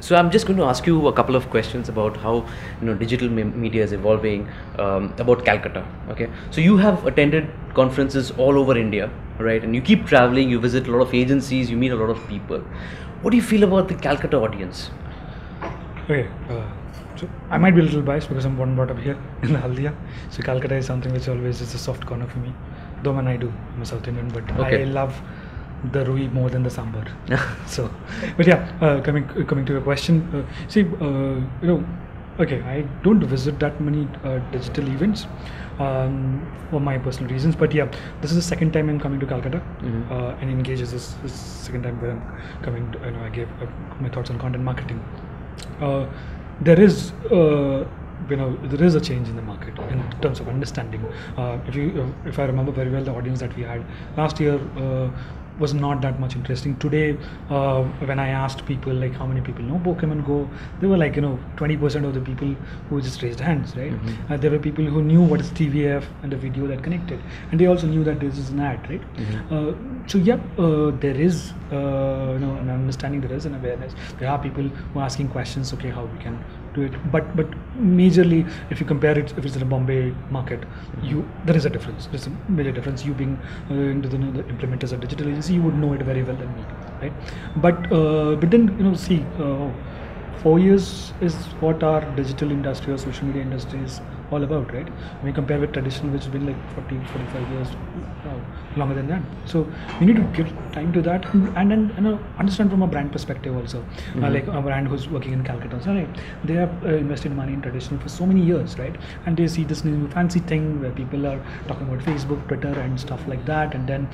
So I'm just going to ask you a couple of questions about how digital media is evolving, about Calcutta. Okay, so you have attended conferences all over India, right? And you keep traveling. You visit a lot of agencies. You meet a lot of people. What do you feel about the Calcutta audience? Okay, so I might be a little biased because I'm born and brought up here in Haldia. So Calcutta is something which always is a soft corner for me. Though I'm Naidu, I'm a South Indian, but Okay. I love the rui more than the sambar. So, but yeah, coming to your question, okay, I don't visit that many digital events for my personal reasons. But yeah, this is the second time I'm coming to Calcutta, and Engage is this second time where I'm coming. I gave my thoughts on content marketing. There is there is a change in the market in terms of understanding. If I remember very well, the audience that we had last year was not that much interesting. Today, when I asked people like how many people know Pokemon Go, they were like 20% of the people who just raised hands, right? There were people who knew what is TVF and the video that connected, and they also knew that this is an ad, right? So yeah, there is an understanding, there is an awareness. There are people who are asking questions. Okay, how we can do it, but majorly, if you compare it, if it's in a Bombay market, there is a difference. There's a major difference. You being into the implementers of digital agency, you would know it very well than me, right? But then 4 years is what our digital industry or social media industry is all about, right? When we compare with traditional, which has been like 40-45 years, longer than that. So we need to give time to that and then understand from a brand perspective also. Like a brand who's working in Calcutta, so they have invested money in traditional for so many years, right? And they see this new fancy thing where people are talking about Facebook, Twitter, and stuff like that, and then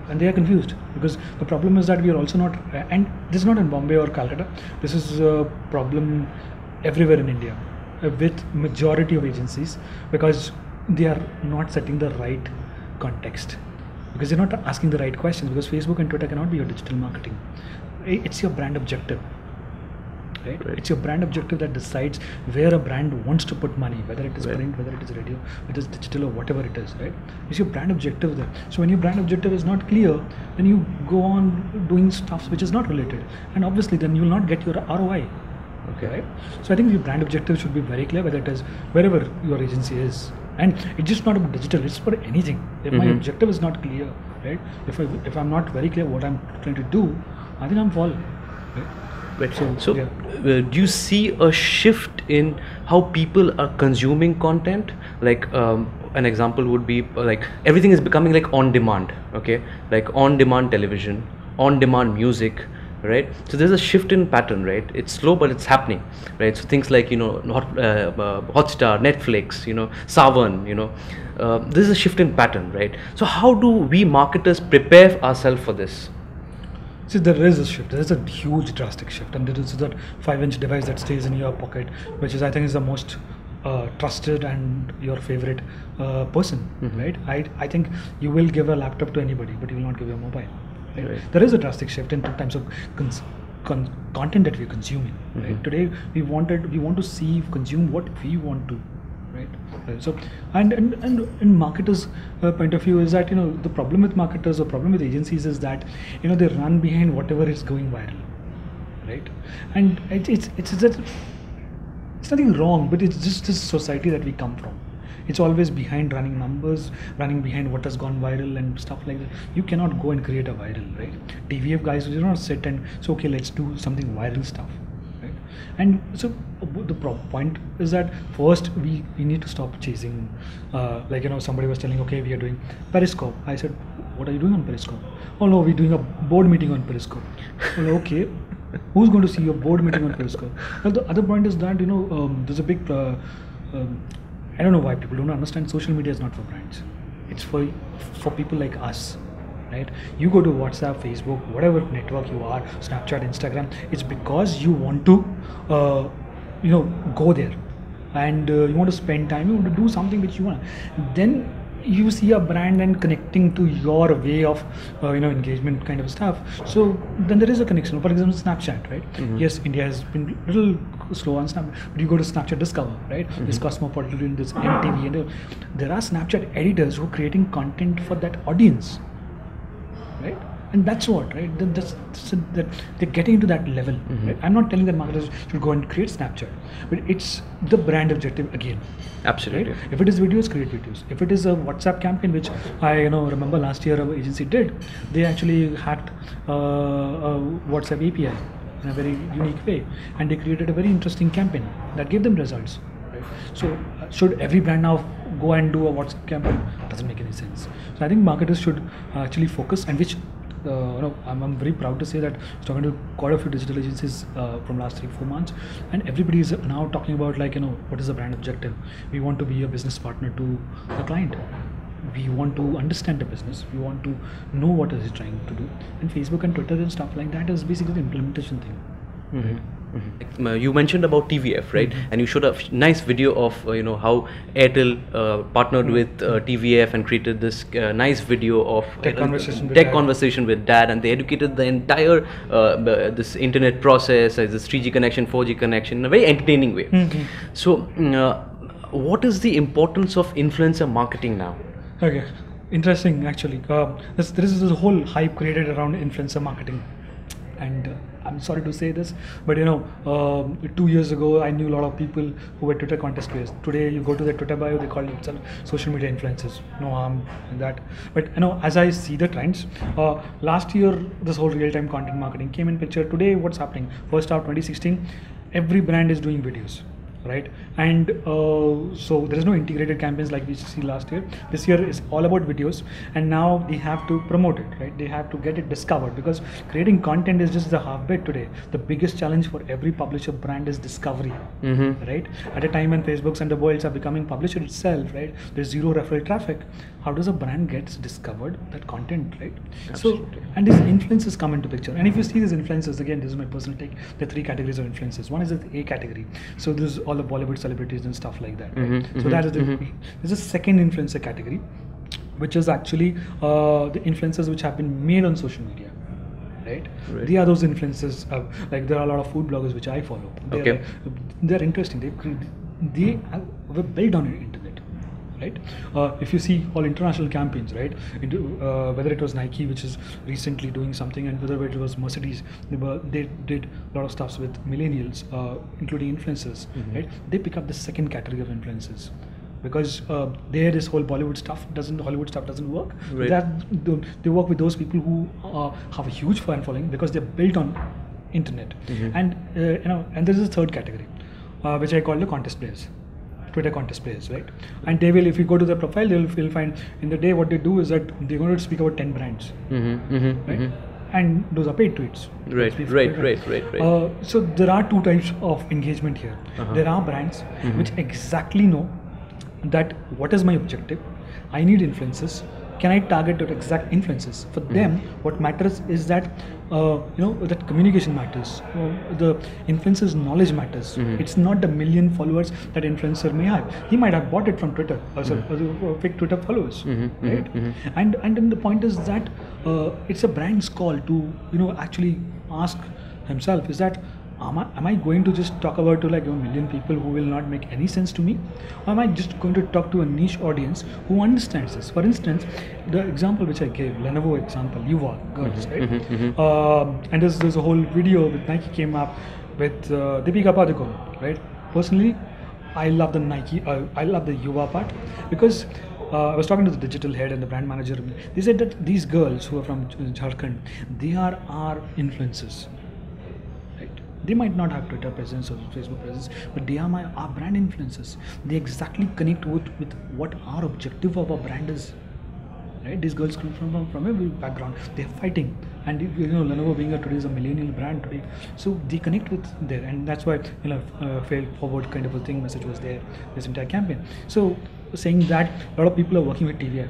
and they are confused because the problem is that we are also not, and this is not in Bombay or Calcutta, this is a problem everywhere in India with majority of agencies, because they are not setting the right context, because they're not asking the right questions, because Facebook and Twitter cannot be your digital marketing. It's your brand objective. Right? It's your brand objective that decides where a brand wants to put money, whether it is print, whether it is radio, whether it is digital, or whatever it is, right? It's your brand objective there. So when your brand objective is not clear, then you go on doing stuff which is not related, and obviously then you will not get your ROI. Okay, right? So I think your brand objective should be very clear, whether it is wherever your agency is, and it's just not about digital. It's for anything. If my objective is not clear, right? If I'm not very clear what I'm trying to do, I think I'm falling. Right? So do you see a shift in how people are consuming content? Like an example would be like everything is becoming like on demand, okay? Like on demand television, on demand music, right? So there's a shift in pattern, right? It's slow, but it's happening, right? So things like Hotstar, Netflix, Savan, this is a shift in pattern, right? So how do we marketers prepare ourselves for this? See, there is a shift. There is a huge drastic shift, and there is that 5-inch device that stays in your pocket, which is, I think, is the most trusted and your favorite person, right? I think you will give a laptop to anybody, but you will not give a mobile. Right? There is a drastic shift in terms of content that we're consuming. Right? Today, we want to consume what we want to. Right. So, and in marketers' point of view is that the problem with marketers or problem with agencies is that they run behind whatever is going viral, right? And it's nothing wrong, but it's just this society that we come from. It's always behind running numbers, running behind what has gone viral and stuff like that. You cannot go and create a viral, right? TVF guys will not sit and say, okay, let's do something viral stuff. And so the point is that first we need to stop chasing, somebody was telling, okay, we are doing Periscope. I said, what are you doing on Periscope? Oh no, we're doing a board meeting on Periscope. Well, okay, who's going to see your board meeting on Periscope? Now the other point is that there's a big I don't know why people don't understand social media is not for brands. It's for people like us. Right? You go to WhatsApp, Facebook, whatever network you are, Snapchat, Instagram, it's because you want to go there, and you want to spend time, you want to do something which you want. Then you see a brand and connecting to your way of engagement kind of stuff. So then there is a connection. For example, Snapchat, right? Yes, India has been a little slow on Snapchat, but you go to Snapchat Discover, right? This Cosmopolitan, this MTV, and there are Snapchat editors who are creating content for that audience. Right? And that's what, right? That they're getting into that level. Right? I'm not telling that marketers should go and create Snapchat, but it's the brand objective again. Absolutely. Right? If it is videos, create videos. If it is a WhatsApp campaign, which I remember last year our agency did, they actually hacked a WhatsApp API in a very unique way, and they created a very interesting campaign that gave them results. Right? So should every brand now go and do a WhatsApp campaign? Doesn't make any sense. So I think marketers should actually focus, and which I'm very proud to say that I was talking to quite a few digital agencies from last 3-4 months, and everybody is now talking about what is the brand objective. We want to be a business partner to the client. We want to understand the business. We want to know what is he trying to do. And Facebook and Twitter and stuff like that is basically the implementation thing. You mentioned about TVF, right? And you showed a nice video of how Airtel partnered with TVF and created this nice video of tech conversation with dad, and they educated the entire this internet process, this 3G connection, 4G connection in a very entertaining way. So what is the importance of influencer marketing now? Okay, interesting actually. There is this whole hype created around influencer marketing, and I'm sorry to say this, but 2 years ago I knew a lot of people who were Twitter contest players. Today you go to their Twitter bio, they call themselves social media influencers. No harm in that. But as I see the trends, last year this whole real-time content marketing came in picture. Today what's happening? First half 2016, every brand is doing videos. Right, and so there is no integrated campaigns like we see last year. This year is all about videos, and now they have to promote it, right? They have to get it discovered, because creating content is just the half bit today. The biggest challenge for every publisher brand is discovery, right? At a time when Facebooks and the worlds are becoming publisher itself, right? There's zero referral traffic. How does a brand get discovered that content, right? Absolutely. So, and these influencers come into picture. And if you see these influencers, again, this is my personal take. There are 3 categories of influencers. One is the A category. So there's all the Bollywood celebrities and stuff like that. Right? So that is the there's a second influencer category, which is actually the influencers which have been made on social media. Right? They are those influencers. Like there are a lot of food bloggers which I follow. They're interesting. They were built on the internet. Right? If you see all international campaigns, right? Whether it was Nike, which is recently doing something, and whether it was Mercedes, they did a lot of stuff with millennials, including influencers. Right? They pick up the second category of influencers, because this whole Hollywood stuff doesn't work. Right. They work with those people who have a huge fan following because they're built on internet. And and there is a third category, which I call the contest players. Twitter contest players, right? And they will, if you go to their profile, they'll find in the day what they do is that they're going to speak about 10 brands, right? And those are paid tweets. Right. So there are 2 types of engagement here. There are brands which exactly know that what is my objective. I need influencers. Can I target that exact influences? For them, what matters is that that communication matters. The influencer's knowledge matters. It's not the million followers that influencer may have. He might have bought it from Twitter, fake Twitter followers, right? And then the point is that it's a brand's call to actually ask himself, is that am I going to just talk about to like a million people who will not make any sense to me, or am I just going to talk to a niche audience who understands this? For instance, the example which I gave, Lenovo example, Yuva girls, right? And there's a whole video with Nike came up with Deepika Padukone, right? Personally, I love the I love the Yuva part, because I was talking to the digital head and the brand manager. They said that these girls who are from Jharkhand, they are our influencers. They might not have Twitter presence or Facebook presence, but they are our brand influencers. They exactly connect with what our objective of our brand is. Right? These girls come from every background. They're fighting, and Lenovo being today is a millennial brand today, so they connect with there, and that's why fail forward kind of a thing message was there this entire campaign. So saying that, a lot of people are working with TVF,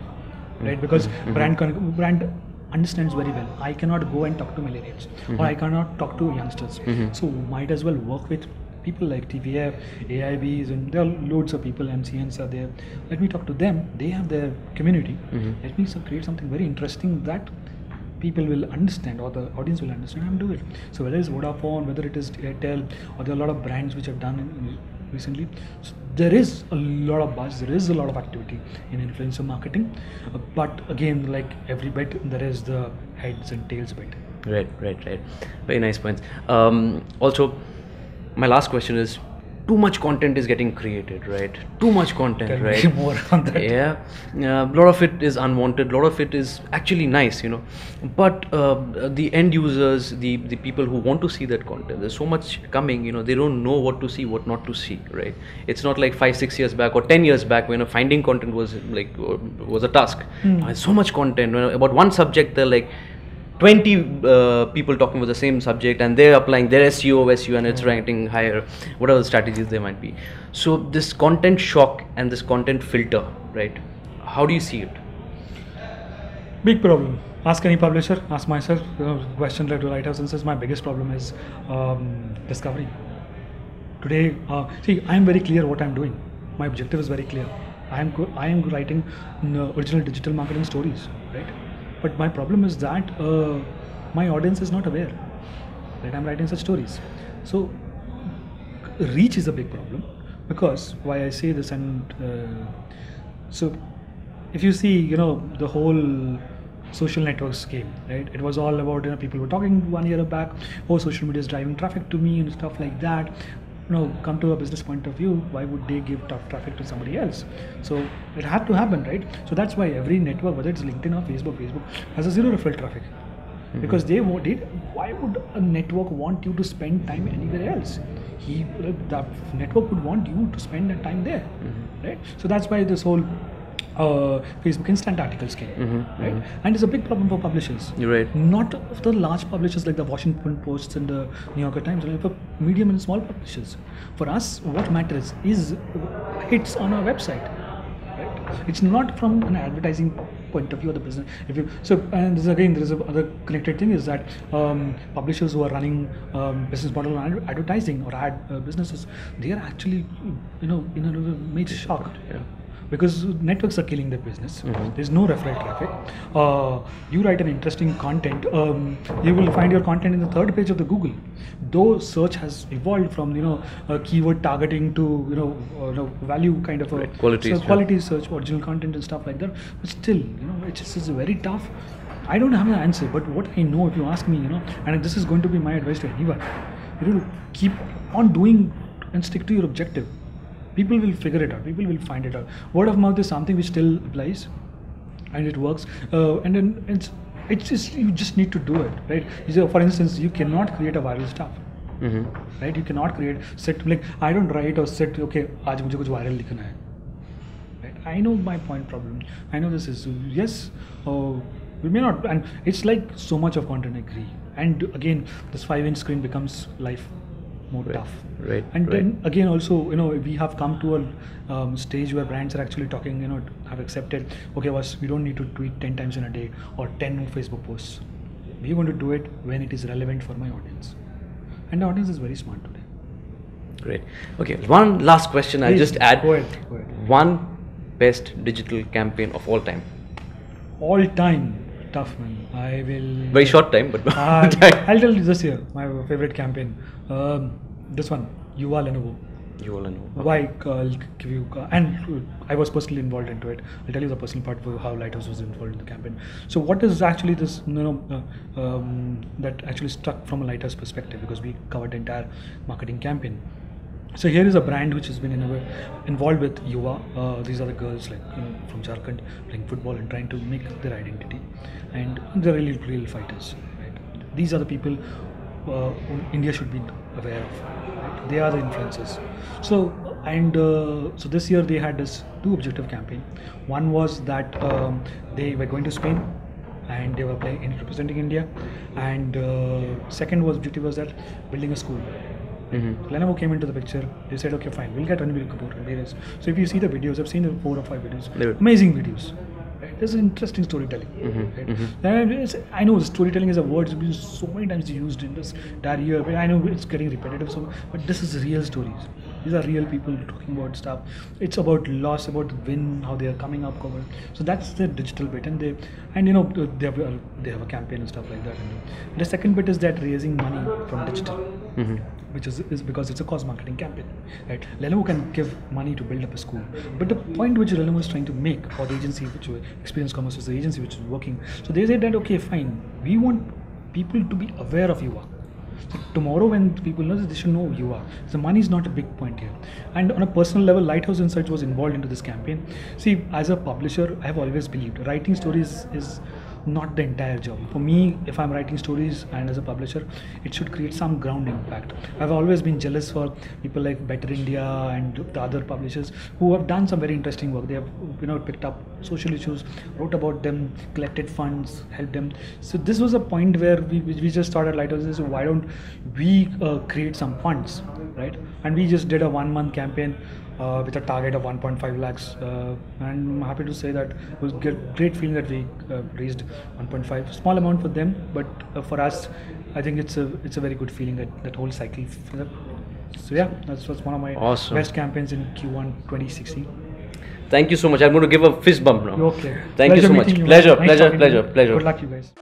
right? Because brand understands very well. I cannot go and talk to millennials, or I cannot talk to youngsters. So might as well work with people like TVF, AIBs, and there are loads of people. MCNs are there. Let me talk to them. They have their community. Let me create something very interesting that people will understand, or the audience will understand, and do it. So whether it's Vodafone, whether it is Airtel, or there are a lot of brands which have done recently. So there is a lot of buzz, there is a lot of activity in influencer marketing, but again, like every bit, there is the heads and tails bit. Right. Very nice points. Also, my last question is, too much content is getting created, right? Too much content, Tell right? me more on that. Yeah, a lot of it is unwanted. A lot of it is actually nice, But the end users, the people who want to see that content, there's so much coming. They don't know what to see, what not to see, right? It's not like 5-6 years back or 10 years back when finding content was was a task. There's so much content about one subject. They're like 20 people talking about the same subject, and they're applying their SEO, and it's ranking higher, whatever strategies they might be. So this content shock and this content filter, right? How do you see it? Big problem. Ask any publisher, ask myself. Question led to Lighthouse and says my biggest problem is discovery. Today, see, I'm very clear what I'm doing. My objective is very clear. I am writing original digital marketing stories, right? But my problem is that my audience is not aware that I'm writing such stories. So reach is a big problem, because why I say this, and so if you see, the whole social networks game, right? It was all about, people were talking 1 year back, social media is driving traffic to me and stuff like that. Come to a business point of view, why would they give traffic to somebody else? So it had to happen, right? So that's why every network, whether it's LinkedIn or Facebook has a zero referral traffic. Because why would a network want you to spend time anywhere else? The network would want you to spend that time there, right? So that's why this whole Facebook instant articles came, right? And it's a big problem for publishers. You're right. Not the large publishers like the Washington Post and the New York Times, but for medium and small publishers. For us, what matters is hits on our website, right? It's not from an advertising point of view of the business. And there is other connected thing is that publishers who are running business model on advertising or ad businesses, they are actually in a major shock. Yeah. Because networks are killing their business. There's no referral traffic. You write an interesting content, you will find your content in the third page of the Google. Though search has evolved from keyword targeting to value kind of quality search, original content and stuff like that. But still, it's very tough. I don't have an answer, but what I know, if you ask me, and this is going to be my advice to anyone, keep on doing and stick to your objective. People will figure it out. People will find it out. Word of mouth is something which still applies, and it works. And then it's just, you just need to do it, right? So for instance, you cannot create a viral stuff, right? You cannot create I don't write or sit. Okay, आज मुझे कुछ viral लिखना है, right? I know my point problem. I know this is yes. We may not, and it's like so much of content. I agree. And again, this 5-inch screen becomes life more tough, right? And then again, also, we have come to a stage where brands are actually talking, have accepted, okay, we don't need to tweet 10 times in a day or 10 Facebook posts. We're going to do it when it is relevant for my audience, and the audience is very smart today. Great. Okay, one last question. I'll just add. Go ahead. One best digital campaign of all time. All time. Tough, man. I will. Very short time, but I'll tell you this here. My favorite campaign. This one. Yuva Lenovo. Why? I'll give you. And I was personally involved into it. I'll tell you the personal part for how Lighthouse was involved in the campaign. So what is actually this? That actually struck from a Lighthouse perspective, because we covered the entire marketing campaign. So here is a brand which has been involved with Yuva. These are the girls from Jharkhand playing football and trying to make their identity, and they're really real fighters. Right? These are the people who India should be aware of. Right? They are the influencers. So this year they had this 2 objective campaign. One was that they were going to Spain and they were representing India, and second objective was that building a school. Lenovo came into the picture. They said, okay, fine, we'll get Ranbir Kapoor and various. So if you see the videos, I've seen the 4 or 5 videos, amazing videos. Right? There's interesting storytelling. Right? I know storytelling is a word that's been so many times used in this entire year. I know it's getting repetitive, but this is real stories. These are real people talking about stuff. It's about loss, about win, how they are coming up. So that's the digital bit, and they have a campaign and stuff like that. And the second bit is that raising money from digital. which is because it's a cause marketing campaign, right? Lenovo can give money to build up a school, but the point which Lenovo is trying to make, or the agency which Experience Commerce was the agency which is working, so they said that okay, fine, we want people to be aware of UA. So tomorrow when people know this, they should know UA. So money is not a big point here. And on a personal level, Lighthouse Insights was involved into this campaign. See, as a publisher, I have always believed writing stories is not the entire job. For me, if I'm writing stories and as a publisher, it should create some ground impact. I've always been jealous for people like Better India and the other publishers who have done some very interesting work. They have picked up social issues, wrote about them, collected funds, helped them. So this was a point where we just thought at Lighthouse, so why don't we create some funds, right? And we just did a 1-month campaign with a target of 1.5 lakhs, and I'm happy to say that it was great feeling that we raised 1.5, small amount for them, but for us, I think it's a very good feeling that whole cycle. So yeah, that's one of my best campaigns in Q1 2016. Thank you so much. I'm going to give a fist bump now. Okay. Thank you so much. Pleasure. Good luck, you guys.